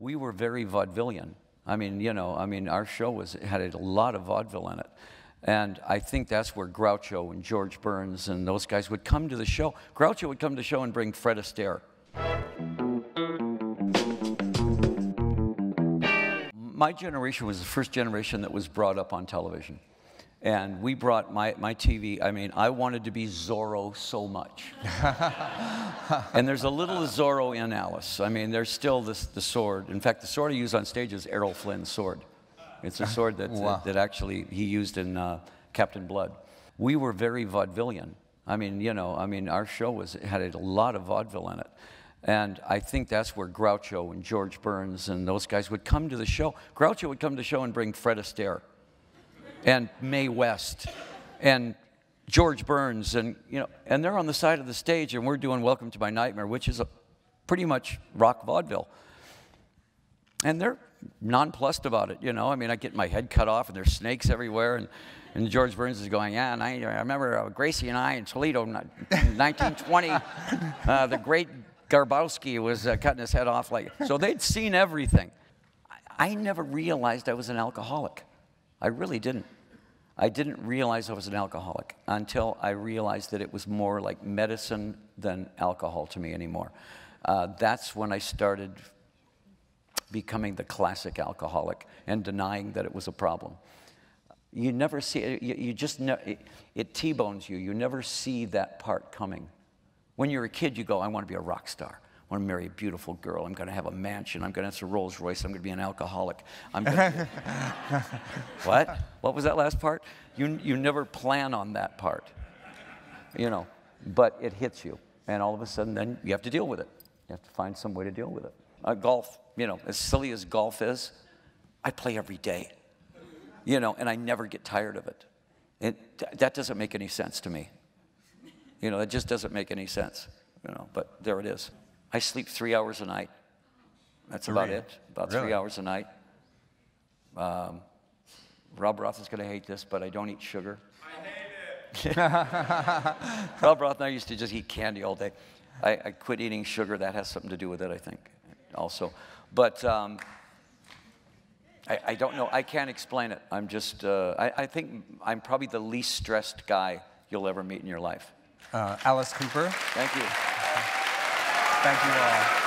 We were very vaudevillian. I mean, you know, our show had a lot of vaudeville in it. And I think that's where Groucho and George Burns and those guys would come to the show. Groucho would come to the show and bring Fred Astaire. My generation was the first generation that was brought up on television. And we brought my TV, I mean, I wanted to be Zorro so much. And there's a little Zorro in Alice. I mean, there's still the sword. In fact, the sword I use on stage is Errol Flynn's sword. It's a sword that, wow. that actually he used in Captain Blood. We were very vaudevillian. I mean, you know, our show had a lot of vaudeville in it. And I think that's where Groucho and George Burns and those guys would come to the show. Groucho would come to the show and bring Fred Astaire and Mae West and George Burns, and you know, and they're on the side of the stage, and we're doing Welcome to My Nightmare, which is pretty much rock vaudeville. And they're nonplussed about it, you know. I mean, I get my head cut off, and there's snakes everywhere, and George Burns is going, yeah, and I remember Gracie and I in Toledo in 1920, the great Garbowski was cutting his head off like, so they'd seen everything. I never realized I was an alcoholic. I really didn't. I didn't realize I was an alcoholic until I realized that it was more like medicine than alcohol to me anymore. That's when I started becoming the classic alcoholic and denying that it was a problem. You never see it, you just it T-bones you. You never see that part coming. When you're a kid, you go, I want to be a rock star. I want to marry a beautiful girl. I'm going to have a mansion. I'm going to have a Rolls Royce. I'm going to be an alcoholic. I'm going to What? What was that last part? You never plan on that part, you know, but it hits you. And all of a sudden, then you have to deal with it. You have to find some way to deal with it. Golf, you know, as silly as golf is, I play every day, you know, and I never get tired of it. That doesn't make any sense to me. You know, it just doesn't make any sense, you know, but there it is. I sleep 3 hours a night. That's about it, about 3 hours a night. Rob Roth is going to hate this, but I don't eat sugar. I hate it. Rob Roth and I used to just eat candy all day. I quit eating sugar. That has something to do with it, I think, also. But I don't know. I can't explain it. I'm just, I think I'm probably the least stressed guy you'll ever meet in your life. Alice Cooper. Thank you. Thank you all.